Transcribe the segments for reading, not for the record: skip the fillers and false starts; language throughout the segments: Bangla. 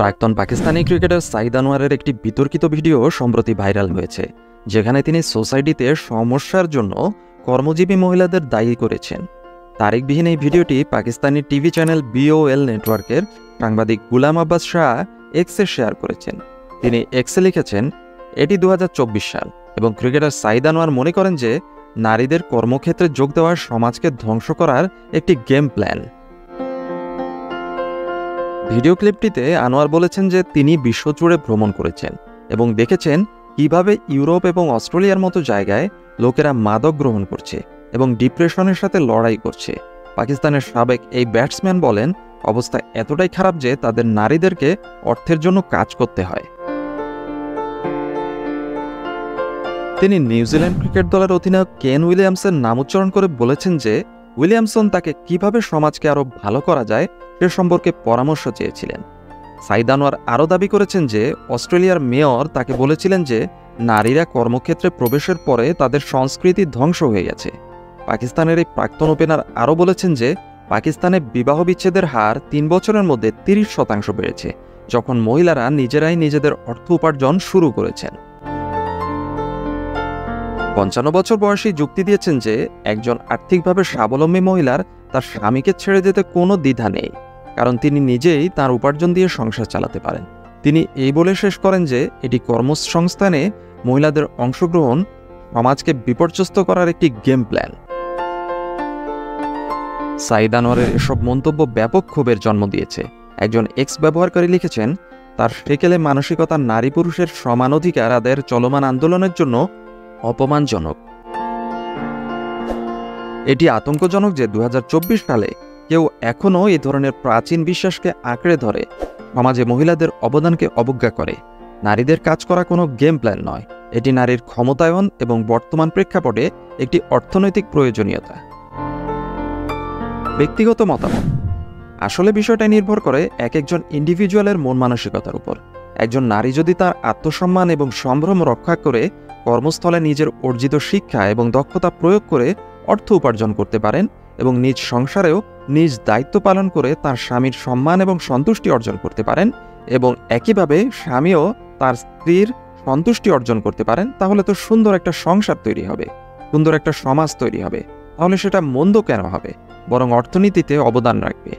প্রাক্তন পাকিস্তানি ক্রিকেটার সাঈদ আনোয়ারের একটি বিতর্কিত ভিডিও সম্প্রতি ভাইরাল হয়েছে, যেখানে তিনি সোসাইটিতে সমস্যার জন্য কর্মজীবী মহিলাদের দায়ী করেছেন। তারিখবিহীন এই ভিডিওটি পাকিস্তানি টিভি চ্যানেল BOL নেটওয়ার্কের সাংবাদিক গুলাম আব্বাস শাহ এক্সে শেয়ার করেছেন। তিনি এক্সে লিখেছেন, এটি 2024 সাল এবং ক্রিকেটার সাঈদ আনোয়ার মনে করেন যে নারীদের কর্মক্ষেত্রে যোগ দেওয়া সমাজকে ধ্বংস করার একটি গেম প্ল্যান। ভিডিও ক্লিপটিতে আনোয়ার বলেছেন যে তিনি বিশ্বজুড়ে ভ্রমণ করেছেন এবং দেখেছেন কিভাবে ইউরোপ এবং অস্ট্রেলিয়ার মতো জায়গায় লোকেরা মাদক গ্রহণ করছে এবং ডিপ্রেশনের সাথে লড়াই করছে। পাকিস্তানের সাবেক এই ব্যাটসম্যান বলেন, অবস্থা এতটাই খারাপ যে তাদের নারীদেরকে অর্থের জন্য কাজ করতে হয়। তিনি নিউজিল্যান্ড ক্রিকেট দলের অধিনায়ক কেন উইলিয়ামসের নাম উচ্চারণ করে বলেছেন যে উইলিয়ামসন তাকে কিভাবে সমাজকে আরও ভালো করা যায় সে সম্পর্কে পরামর্শ চেয়েছিলেন। সাঈদ আনোয়ার আরও দাবি করেছেন যে অস্ট্রেলিয়ার মেয়র তাকে বলেছিলেন যে নারীরা কর্মক্ষেত্রে প্রবেশের পরে তাদের সংস্কৃতি ধ্বংস হয়ে গেছে। পাকিস্তানের এই প্রাক্তন ওপেনার আরও বলেছেন যে পাকিস্তানে বিবাহ বিচ্ছেদের হার 3 বছরের মধ্যে 30% বেড়েছে, যখন মহিলারা নিজেরাই নিজেদের অর্থ উপার্জন শুরু করেছেন। 55 বছর বয়সী যুক্তি দিয়েছেন যে একজন আর্থিকভাবে স্বাবলম্বী মহিলার তার স্বামীকে ছেড়ে যেতে কোনো দ্বিধা নেই, কারণ তিনি নিজেই তার উপার্জন দিয়ে সংসার চালাতে পারেন। তিনি এই বলে শেষ করেন যে এটি কর্মসংস্থানে মহিলাদের অংশগ্রহণ সমাজকে বিপর্যস্ত করার একটি গেম প্ল্যান। সাঈদ আনোয়ারের এসব মন্তব্য ব্যাপক ক্ষোভের জন্ম দিয়েছে। একজন এক্স ব্যবহারকারী লিখেছেন, তার সেকেলে মানসিকতা নারী পুরুষের সমান অধিকার আদায়ের চলমান আন্দোলনের জন্য অপমানজনক। এটি আতঙ্কজনক যে 2024 সালে কেউ এখনও এই ধরনের প্রাচীন বিশ্বাসকে আঁকড়ে ধরে সমাজে মহিলাদের অবদানকে অবজ্ঞা করে। নারীদের কাজ করা কোনো গেম প্ল্যান নয়, এটি নারীর ক্ষমতায়ন এবং বর্তমান প্রেক্ষাপটে একটি অর্থনৈতিক প্রয়োজনীয়তা। ব্যক্তিগত মতামত, আসলে বিষয়টা নির্ভর করে একজন ইন্ডিভিজুয়ালের মন মানসিকতার উপর। একজন নারী যদি তার আত্মসম্মান এবং সম্ভ্রম রক্ষা করে কর্মস্থলে নিজের অর্জিত শিক্ষা এবং দক্ষতা প্রয়োগ করে অর্থ উপার্জন করতে পারেন এবং নিজ সংসারেও নিজ দায়িত্ব পালন করে তার স্বামীর সম্মান এবং সন্তুষ্টি অর্জন করতে পারেন এবং একইভাবে স্বামীও তার স্ত্রীর সন্তুষ্টি অর্জন করতে পারেন, তাহলে তো সুন্দর একটা সংসার তৈরি হবে, সুন্দর একটা সমাজ তৈরি হবে। তাহলে সেটা মন্দ কেন হবে, বরং অর্থনীতিতে অবদান রাখবে।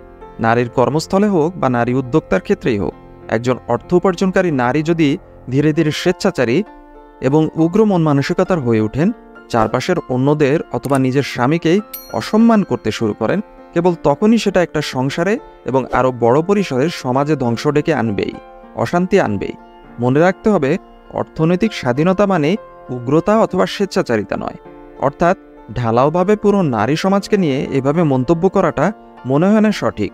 নারীর কর্মস্থলে হোক বা নারী উদ্যোক্তার ক্ষেত্রেই হোক, একজন অর্থ উপার্জনকারী নারী যদি ধীরে ধীরে স্বেচ্ছাচারী এবং উগ্র মন মানসিকতার হয়ে ওঠেন, চারপাশের অন্যদের অথবা নিজের স্বামীকেই অসম্মান করতে শুরু করেন, কেবল তখনই সেটা একটা সংসারে এবং আরও বড় পরিসরে সমাজে ধ্বংস ডেকে আনবেই, অশান্তি আনবেই। মনে রাখতে হবে, অর্থনৈতিক স্বাধীনতা মানে উগ্রতা অথবা স্বেচ্ছাচারিতা নয়। অর্থাৎ ঢালাওভাবে পুরো নারী সমাজকে নিয়ে এভাবে মন্তব্য করাটা মনে হয় না সঠিক।